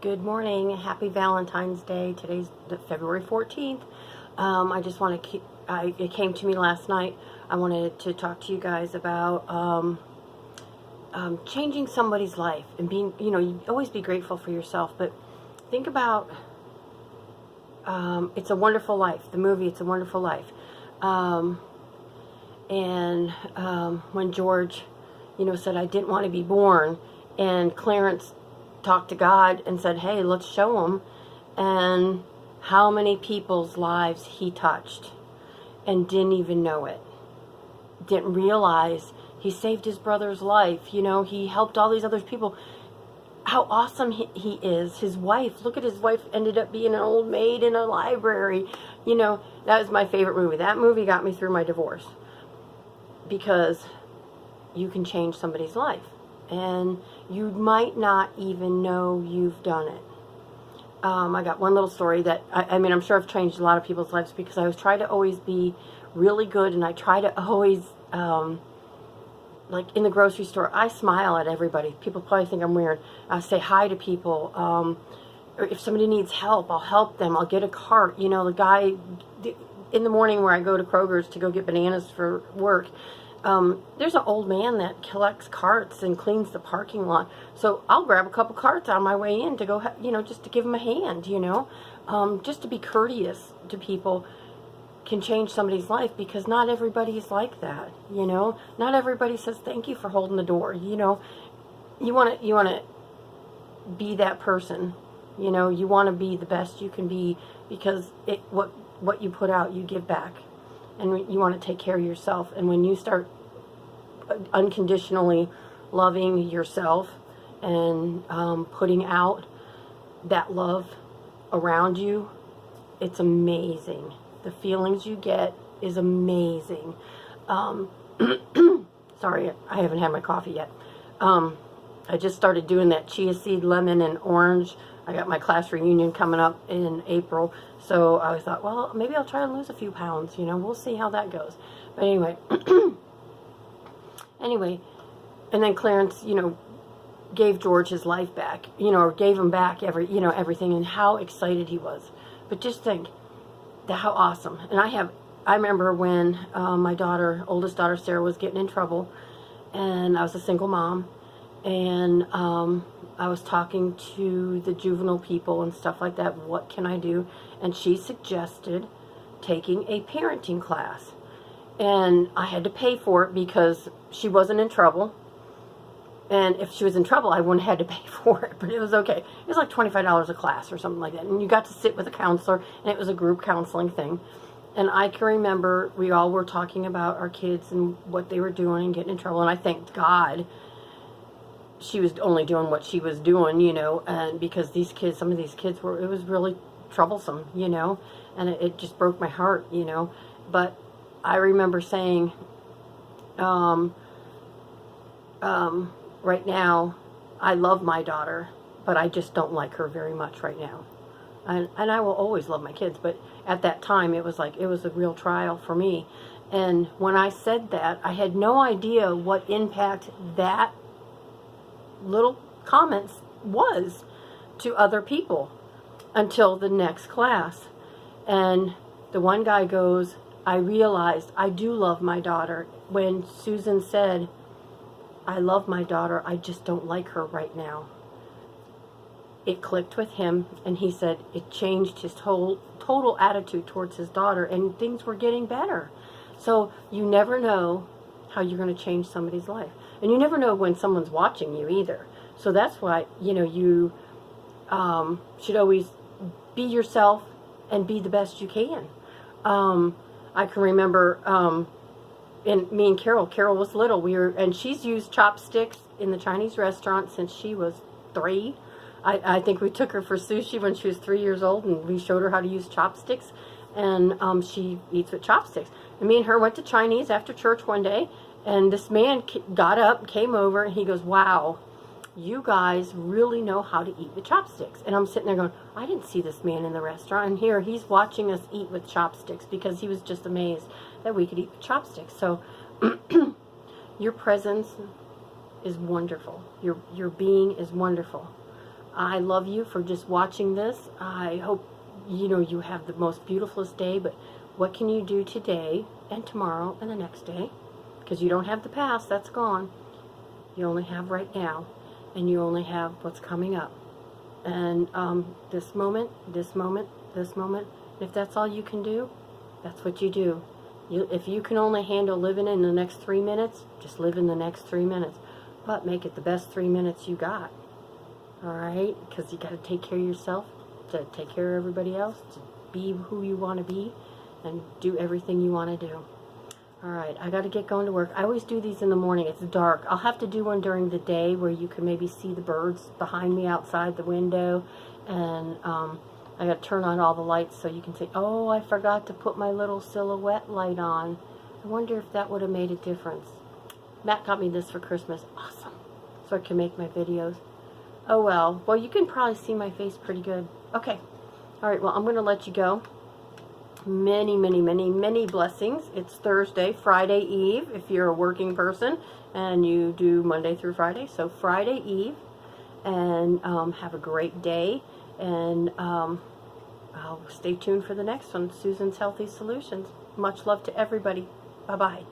Good morning. Happy Valentine's Day. Today's February 14th. I just want to it came to me last night. I wanted to talk to you guys about changing somebody's life and being, you always be grateful for yourself, but think about It's a Wonderful Life, the movie It's a Wonderful Life. When George, said, I didn't want to be born, and Clarence talked to God and said, hey, let's show him, and how many people's lives he touched and didn't even know it, didn't realize he saved his brother's life. He helped all these other people. How awesome he is. His wife, look at his wife, ended up being an old maid in a library. That was my favorite movie. That movie got me through my divorce, because you can change somebody's life, and you might not even know you've done it. I got one little story that, I'm sure I've changed a lot of people's lives, because I was trying to always be really good, and I try to always, like in the grocery store, I smile at everybody. People probably think I'm weird. I say hi to people. Or if somebody needs help, I'll help them. I'll get a cart. The guy in the morning where I go to Kroger's to go get bananas for work, there's an old man that collects carts and cleans the parking lot. So I'll grab a couple carts on my way in to go, just to give them a hand, just to be courteous to people can change somebody's life, because not everybody is like that. Not everybody says thank you for holding the door. You want to be that person. You want to be the best you can be, because what you put out, you give back. And you want to take care of yourself. And when you start unconditionally loving yourself and putting out that love around you, it's amazing. The feelings you get is amazing. Sorry, I haven't had my coffee yet. I just started doing that chia seed, lemon, and orange. I got my class reunion coming up in April, so I thought, well, maybe I'll try and lose a few pounds. We'll see how that goes. But anyway, and then Clarence, gave George his life back, or gave him back everything, and how excited he was. But just think how awesome. And I remember when my oldest daughter Sarah, was getting in trouble, and I was a single mom, and I was talking to the juvenile people and stuff like that. What can I do? And she suggested taking a parenting class. And I had to pay for it because she wasn't in trouble. And if she was in trouble, I wouldn't have had to pay for it. But it was okay. It was like $25 a class or something like that. And you got to sit with a counselor, and it was a group counseling thing. And I can remember we all were talking about our kids and what they were doing and getting in trouble. And I thanked God she was only doing what she was doing, and because some of these kids it was really troublesome, and it just broke my heart, But I remember saying, right now, I love my daughter, but I just don't like her very much right now. And I will always love my kids, but at that time, it was a real trial for me. And when I said that, I had no idea what impact that little comments was to other people until the next class. And the one guy goes, I realized I do love my daughter. When Susan said, I love my daughter, I just don't like her right now, it clicked with him, and he said it changed his total attitude towards his daughter, and things were getting better. So you never know how you're going to change somebody's life. And you never know when someone's watching you either. So that's why, you should always be yourself and be the best you can. I can remember, me and Carol was little. And she's used chopsticks in the Chinese restaurant since she was 3. I think we took her for sushi when she was 3 years old, and we showed her how to use chopsticks. And she eats with chopsticks. And me and her went to Chinese after church one day, and this man got up, came over, and he goes, wow, you guys really know how to eat with chopsticks. And I'm sitting there going, I didn't see this man in the restaurant, and here he's watching us eat with chopsticks, because he was just amazed that we could eat with chopsticks. So your presence is wonderful. Your being is wonderful. I love you for just watching this. I hope, you know, you have the most beautifulest day, but what can you do today and tomorrow and the next day? Because you don't have the past, that's gone. You only have right now, and you only have what's coming up. And this moment, this moment, this moment, if that's all you can do, that's what you do. If you can only handle living in the next 3 minutes, just live in the next 3 minutes. But make it the best 3 minutes you got. Alright? Because you got to take care of yourself, to take care of everybody else, to be who you want to be, and do everything you want to do. Alright, I got to get going to work. I always do these in the morning. It's dark. I'll have to do one during the day where you can maybe see the birds behind me outside the window. And I got to turn on all the lights so you can see, oh, I forgot to put my little silhouette light on. I wonder if that would have made a difference. Matt got me this for Christmas. Awesome. So I can make my videos. Oh, well. Well, you can probably see my face pretty good. Okay. Alright, well, I'm going to let you go. Many, many, many, many blessings. It's Thursday, Friday Eve, if you're a working person, and you do Monday through Friday. So Friday Eve, and have a great day, and I'll stay tuned for the next one, Susan's Healthy Solutions. Much love to everybody. Bye-bye.